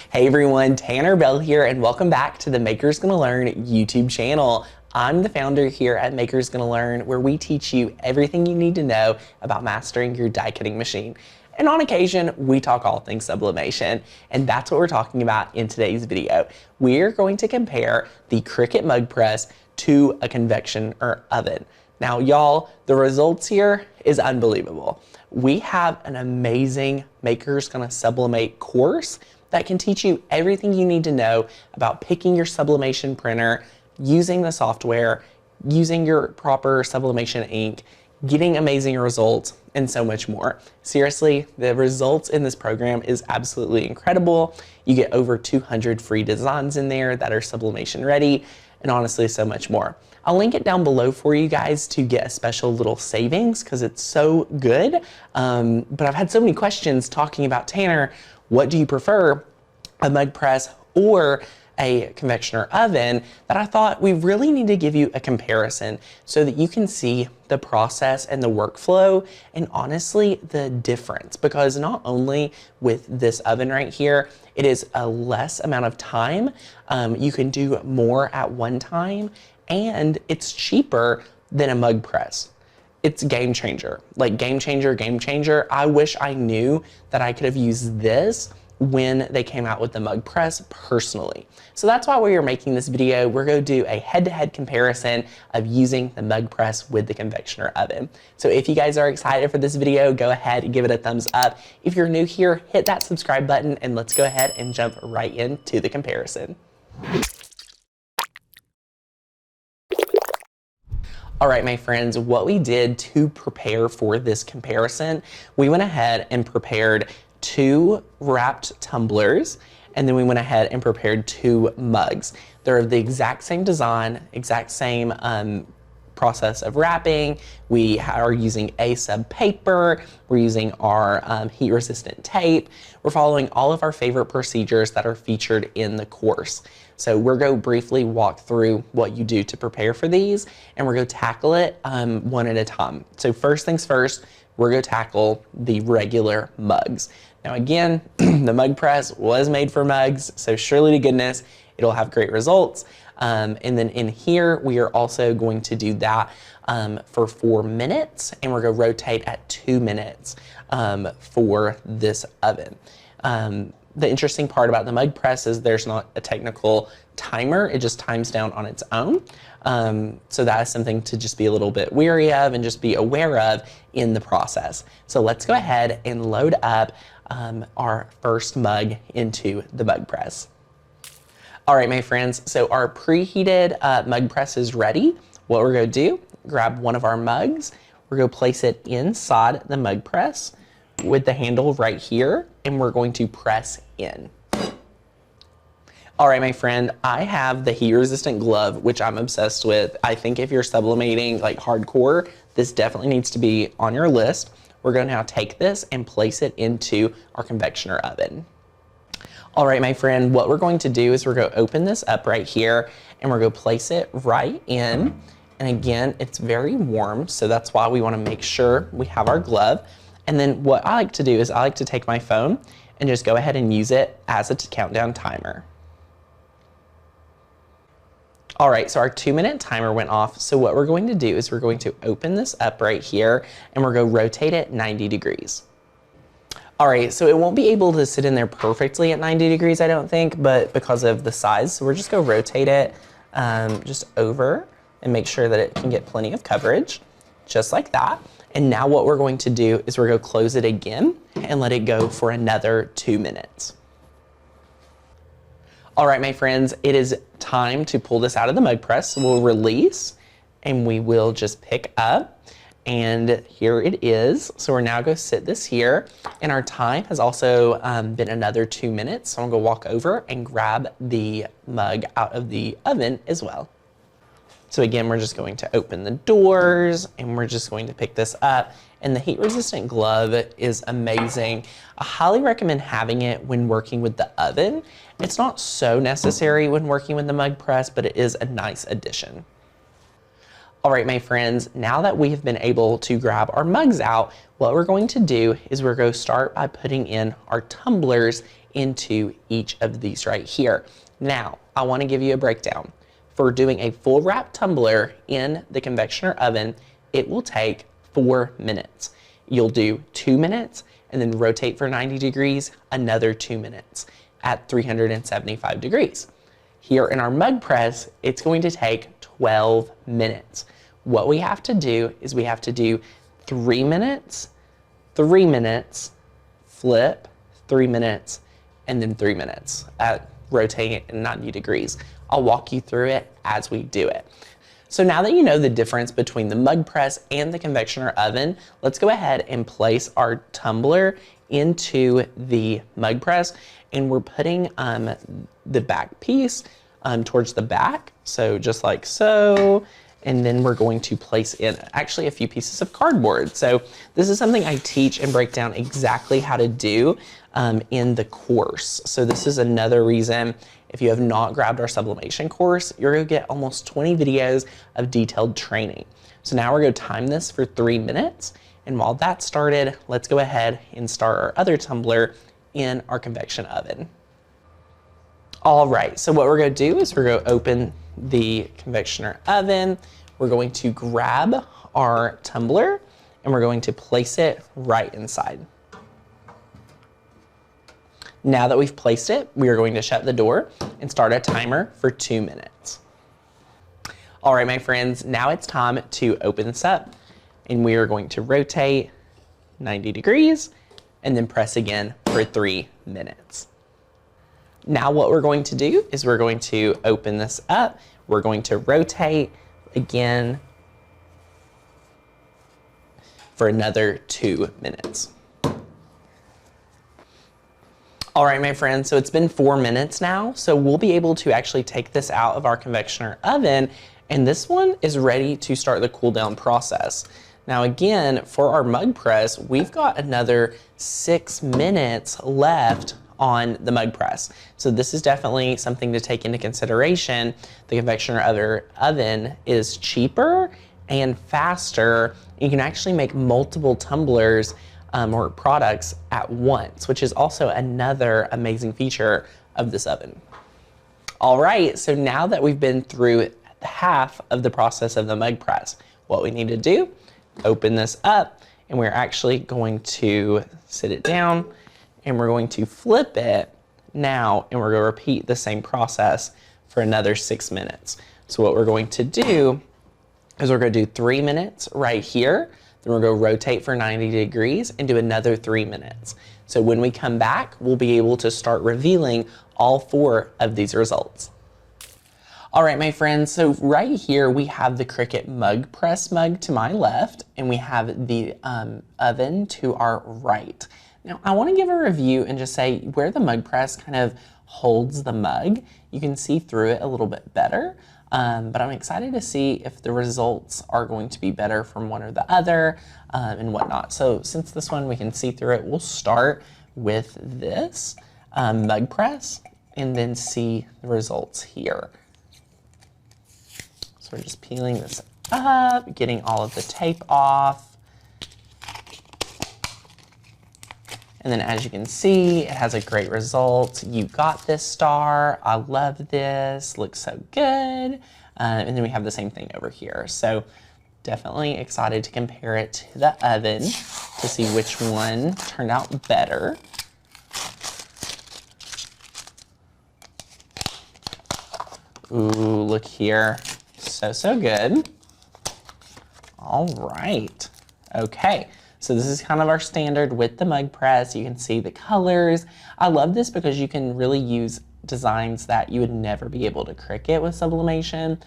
Hey everyone, Tanner Bell here and welcome back to the Makers Gonna Learn YouTube channel. I'm the founder here at Makers Gonna Learn, where we teach you everything you need to know about mastering your die cutting machine. And on occasion, we talk all things sublimation, and that's what we're talking about in today's video. We're going to compare the Cricut mug press to a convection or oven. Now y'all, the results here is unbelievable. We have an amazing Makers Gonna Sublimate course that can teach you everything you need to know about picking your sublimation printer, using the software, using your proper sublimation ink, getting amazing results, and so much more. Seriously, the results in this program is absolutely incredible. You get over 200 free designs in there that are sublimation ready, and honestly, so much more. I'll link it down below for you guys to get a special little savings because it's so good. But I've had so many questions talking about, Tanner, what do you prefer, a mug press or a convection or oven, that I thought we really need to give you a comparison so that you can see the process and the workflow and honestly the difference. Because not only with this oven right here, it is a less amount of time. You can do more at one time, and it's cheaper than a mug press. It's game changer, like game changer, game changer. I wish I knew that I could have used this when they came out with the mug press personally. So that's why we are making this video. We're going to do a head-to-head comparison of using the mug press with the convection or oven. So if you guys are excited for this video, go ahead and give it a thumbs up. If you're new here, hit that subscribe button and let's go ahead and jump right into the comparison. All right, my friends, what we did to prepare for this comparison, we went ahead and prepared 2 wrapped tumblers, and then we went ahead and prepared 2 mugs. They're the exact same design, exact same process of wrapping. We are using A-sub paper. We're using our heat-resistant tape. We're following all of our favorite procedures that are featured in the course. So we're going to briefly walk through what you do to prepare for these, and we're going to tackle it one at a time. So first things first, we're going to tackle the regular mugs. Now again, the mug press was made for mugs, so surely to goodness, it'll have great results. And then in here, we are also going to do that for 4 minutes, and we're going to rotate at 2 minutes for this oven. The interesting part about the mug press is there's not a technical timer. It just times down on its own. So that is something to just be a little bit wary of and just be aware of in the process. So let's go ahead and load up our first mug into the mug press. All right, my friends, so our preheated mug press is ready. What we're going to do, grab one of our mugs. We're going to place it inside the mug press with the handle right here, and we're going to press in. All right, my friend, I have the heat-resistant glove, which I'm obsessed with. I think if you're sublimating like hardcore, this definitely needs to be on your list. We're going to now take this and place it into our convection or oven. All right, my friend, what we're going to do is we're going to open this up right here, and we're going to place it right in. And again, it's very warm, so that's why we want to make sure we have our glove. And then what I like to do is I like to take my phone and just go ahead and use it as a countdown timer. All right, so our 2-minute timer went off. So what we're going to do is we're going to open this up right here, and we're going to rotate it 90 degrees. All right, so it won't be able to sit in there perfectly at 90 degrees, I don't think, but because of the size, so we're just going to rotate it just over and make sure that it can get plenty of coverage, just like that. And now what we're going to do is we're going to close it again and let it go for another 2 minutes. All right, my friends, it is time to pull this out of the mug press. We'll release and we will just pick up, and here it is. So we're now going to sit this here, and our time has also been another 2 minutes. So I'm going to walk over and grab the mug out of the oven as well. So again, we're just going to open the doors and we're just going to pick this up. And the heat-resistant glove is amazing. I highly recommend having it when working with the oven. It's not so necessary when working with the mug press, but it is a nice addition. All right, my friends, now that we have been able to grab our mugs out, what we're going to do is we're going to start by putting in our tumblers into each of these right here. Now, I want to give you a breakdown. For doing a full wrap tumbler in the convectioner oven, it will take 4 minutes. You'll do 2 minutes and then rotate for 90 degrees, another 2 minutes at 375 degrees. Here in our mug press, it's going to take 12 minutes. What we have to do is we have to do 3 minutes, 3 minutes, flip, 3 minutes, and then 3 minutes at rotating it at 90 degrees. I'll walk you through it as we do it. So now that you know the difference between the mug press and the convectioner oven, let's go ahead and place our tumbler into the mug press, and we're putting the back piece towards the back, so just like so, and then we're going to place in actually a few pieces of cardboard. So this is something I teach and break down exactly how to do in the course. So this is another reason, if you have not grabbed our sublimation course, you're gonna get almost 20 videos of detailed training. So now we're gonna time this for 3 minutes. And while that's started, let's go ahead and start our other tumbler in our convection oven. All right, so what we're gonna do is we're gonna open the convectioner oven. We're going to grab our tumbler and we're going to place it right inside. Now that we've placed it, we are going to shut the door and start a timer for 2 minutes. All right, my friends, now it's time to open this up, and we are going to rotate 90 degrees and then press again for 3 minutes. Now what we're going to do is we're going to open this up. We're going to rotate again for another 2 minutes. All right, my friends, so it's been 4 minutes now, so we'll be able to actually take this out of our convectioner oven, and this one is ready to start the cool down process. Now again, for our mug press, we've got another 6 minutes left on the mug press. So this is definitely something to take into consideration. The convectioner oven is cheaper and faster. You can actually make multiple tumblers or products at once, which is also another amazing feature of this oven. All right, so now that we've been through half of the process of the mug press, what we need to do, open this up, and we're actually going to sit it down, and we're going to flip it now, and we're going to repeat the same process for another 6 minutes. So what we're going to do is we're going to do 3 minutes right here. Then we're going to rotate for 90 degrees and do another 3 minutes. So when we come back, we'll be able to start revealing all 4 of these results. All right, my friends, so right here we have the Cricut mug press mug to my left, and we have the oven to our right. Now I want to give a review and just say where the mug press kind of holds the mug, you can see through it a little bit better. But I'm excited to see if the results are going to be better from one or the other and whatnot. So since this one we can see through it, we'll start with this mug press and then see the results here. So we're just peeling this up, getting all of the tape off. And then as you can see, it has a great result. You got this star. I love this. Looks so good. And then we have the same thing over here. So definitely excited to compare it to the oven to see which one turned out better. Ooh, look here. So good. All right. Okay. So this is kind of our standard with the mug press. You can see the colors. I love this because you can really use designs that you would never be able to Cricut with sublimation.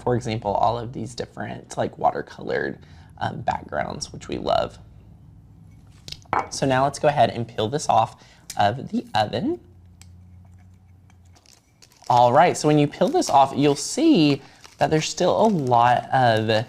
For example, all of these different like watercolored backgrounds, which we love. So now let's go ahead and peel this off of the oven. All right, so when you peel this off, you'll see that there's still a lot of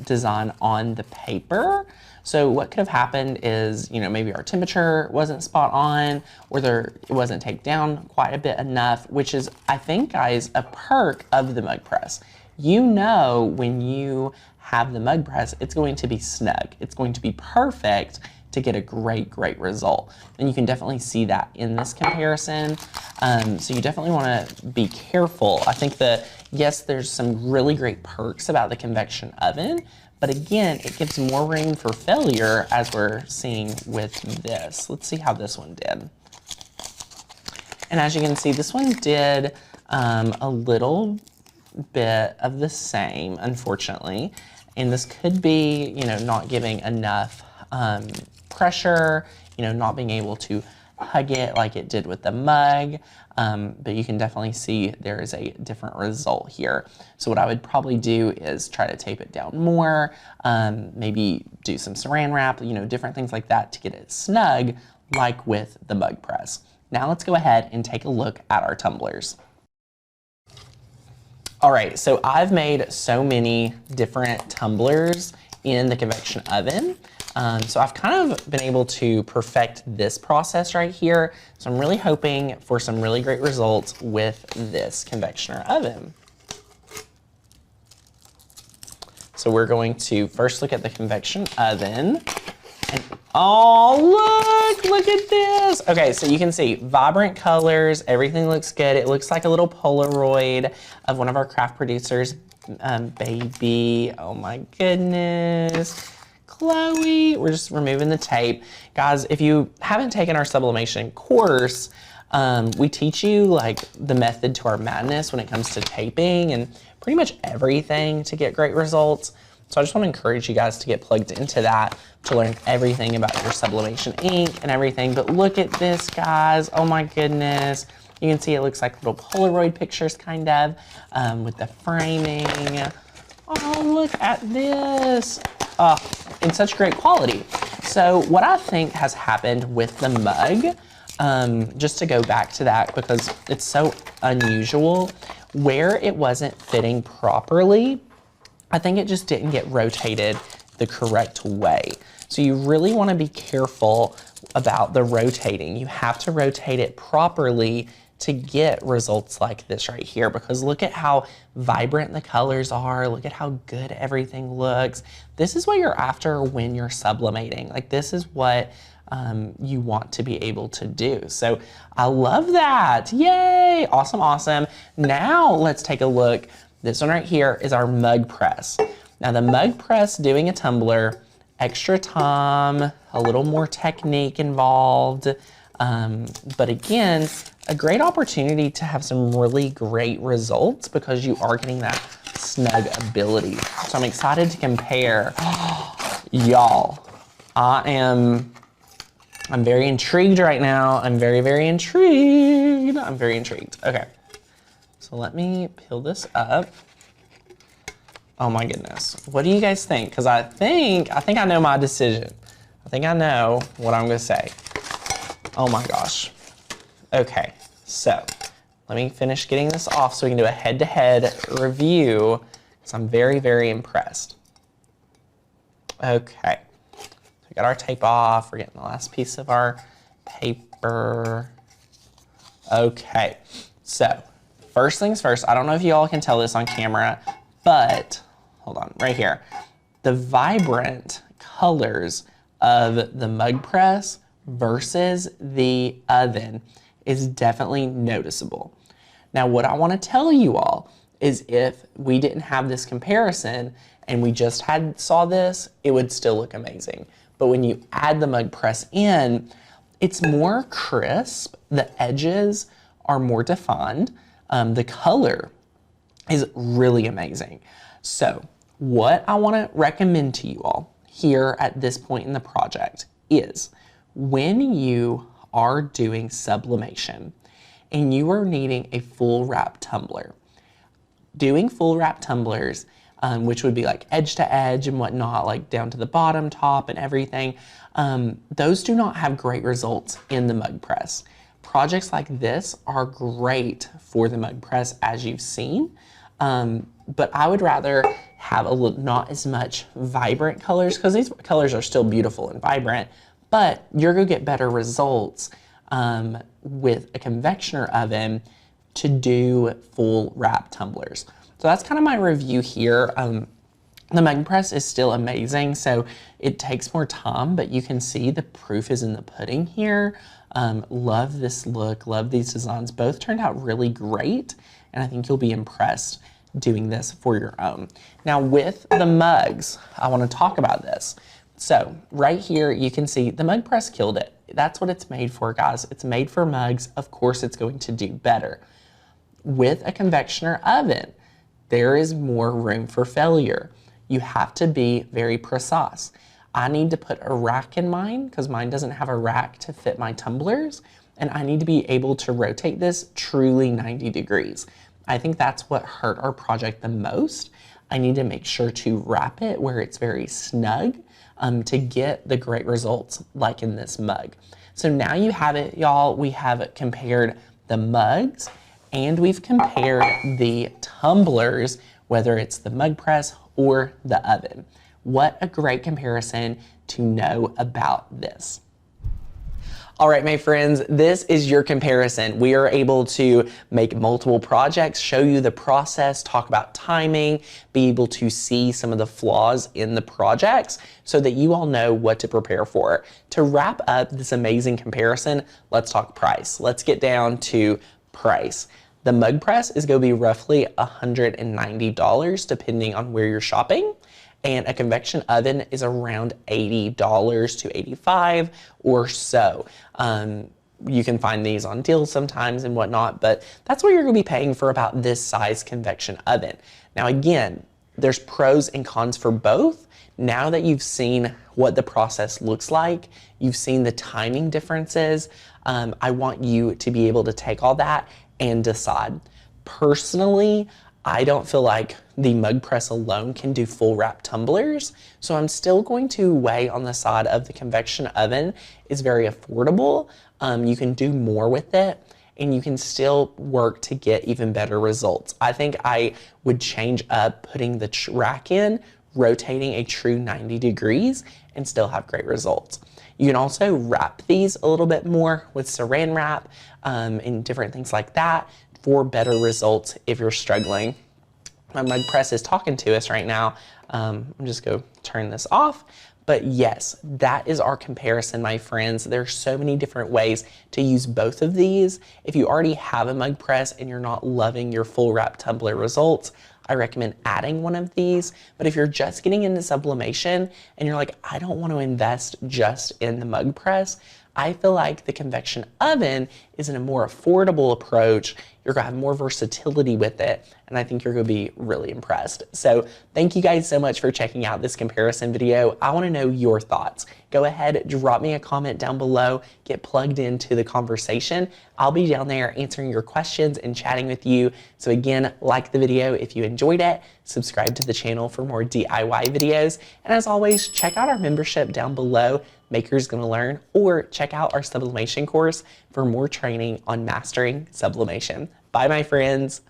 design on the paper. So what could have happened is, you know, maybe our temperature wasn't spot on, or it wasn't taped down quite a bit enough, which is, I think, guys, a perk of the mug press. You know, when you have the mug press, it's going to be snug. It's going to be perfect to get a great result. And you can definitely see that in this comparison. So you definitely want to be careful. I think that, yes, there's some really great perks about the convection oven, but again, it gives more room for failure as we're seeing with this. Let's see how this one did. And as you can see, this one did a little bit of the same, unfortunately. And this could be, you know, not giving enough pressure, you know, not being able to hug it like it did with the mug. But you can definitely see there is a different result here. So what I would probably do is try to tape it down more, maybe do some saran wrap, you know, different things like that to get it snug, like with the mug press. Now let's go ahead and take a look at our tumblers. All right, so I've made so many different tumblers in the convection oven. So I've kind of been able to perfect this process right here. So I'm really hoping for some really great results with this convectioner oven. So we're going to first look at the convection oven. And oh, look at this. Okay, so you can see vibrant colors, everything looks good. It looks like a little Polaroid of one of our craft producers, baby. Oh my goodness. Chloe, we're just removing the tape. Guys, if you haven't taken our sublimation course, we teach you like the method to our madness when it comes to taping and pretty much everything to get great results. So I just want to encourage you guys to get plugged into that to learn everything about your sublimation ink and everything. But look at this, guys. Oh my goodness. You can see it looks like little Polaroid pictures kind of with the framing. Oh, look at this. Oh, in such great quality. So what I think has happened with the mug, just to go back to that because it's so unusual, where it wasn't fitting properly, I think it just didn't get rotated the correct way. So you really want to be careful about the rotating. You have to rotate it properly to get results like this right here, because look at how vibrant the colors are. Look at how good everything looks. This is what you're after when you're sublimating. Like this is what you want to be able to do. So I love that. Yay, awesome, awesome. Now let's take a look. This one right here is our mug press. Now the mug press, doing a tumbler, extra time, a little more technique involved, but again, a great opportunity to have some really great results because you are getting that snug ability. So I'm excited to compare. Y'all, I'm very intrigued right now. I'm very intrigued. I'm very intrigued. Okay. So let me peel this up. Oh my goodness. What do you guys think? Because I think I know my decision. I think I know what I'm gonna say. Oh my gosh. Okay, so let me finish getting this off so we can do a head-to-head review because I'm very impressed. Okay, so we got our tape off. We're getting the last piece of our paper. Okay, so first things first, I don't know if you all can tell this on camera, but hold on, right here. The vibrant colors of the mug press versus the oven is definitely noticeable. Now, what I want to tell you all is if we didn't have this comparison and we just saw this, it would still look amazing. But when you add the mug press in, it's more crisp. The edges are more defined. The color is really amazing. So what I want to recommend to you all here at this point in the project is when you are doing sublimation and you are needing a full wrap tumbler, doing full wrap tumblers, which would be like edge to edge and whatnot, like down to the bottom, top and everything, those do not have great results in the mug press. Projects like this are great for the mug press, as you've seen, but I would rather have not as much vibrant colors, because these colors are still beautiful and vibrant, but you're gonna get better results with a convectioner oven to do full wrap tumblers. So that's kind of my review here. The mug press is still amazing, so it takes more time, but you can see the proof is in the pudding here. Love this look, love these designs. Both turned out really great, and I think you'll be impressed doing this for your own. Now with the mugs, I want to talk about this. So right here, you can see the mug press killed it. That's what it's made for, guys. It's made for mugs. Of course, it's going to do better. With a convectioner oven, there is more room for failure. You have to be very precise. I need to put a rack in mine because mine doesn't have a rack to fit my tumblers, and I need to be able to rotate this truly 90 degrees. I think that's what hurt our project the most. I need to make sure to wrap it where it's very snug to get the great results like in this mug. So now you have it, y'all. We have compared the mugs and we've compared the tumblers, whether it's the mug press or the oven. What a great comparison to know about this. All right, my friends, this is your comparison. We are able to make multiple projects, show you the process, talk about timing, be able to see some of the flaws in the projects so that you all know what to prepare for. To wrap up this amazing comparison, let's talk price. Let's get down to price. The mug press is going to be roughly $190 depending on where you're shopping. And a convection oven is around $80 to $85 or so. You can find these on deals sometimes and whatnot, but that's what you're gonna be paying for about this size convection oven. Now again, there's pros and cons for both. Now that you've seen what the process looks like, you've seen the timing differences, I want you to be able to take all that and decide. Personally, I don't feel like the mug press alone can do full wrap tumblers, so I'm still going to weigh on the side of the convection oven. It's very affordable. You can do more with it, and you can still work to get even better results. I think I would change up putting the rack in, rotating a true 90 degrees, and still have great results. You can also wrap these a little bit more with saran wrap and different things like that for better results if you're struggling. My mug press is talking to us right now. I'm just going to turn this off. But yes, that is our comparison, my friends. There's so many different ways to use both of these. If you already have a mug press and you're not loving your full wrap tumbler results, I recommend adding one of these. But if you're just getting into sublimation and you're like, I don't want to invest just in the mug press, I feel like the convection oven is a more affordable approach. You're gonna have more versatility with it, and I think you're gonna be really impressed. So thank you guys so much for checking out this comparison video. I wanna know your thoughts. Go ahead, drop me a comment down below, get plugged into the conversation. I'll be down there answering your questions and chatting with you. So again, like the video if you enjoyed it, subscribe to the channel for more DIY videos, and as always, check out our membership down below, Maker's Gonna Learn, or check out our sublimation course for more training on mastering sublimation. Bye, my friends.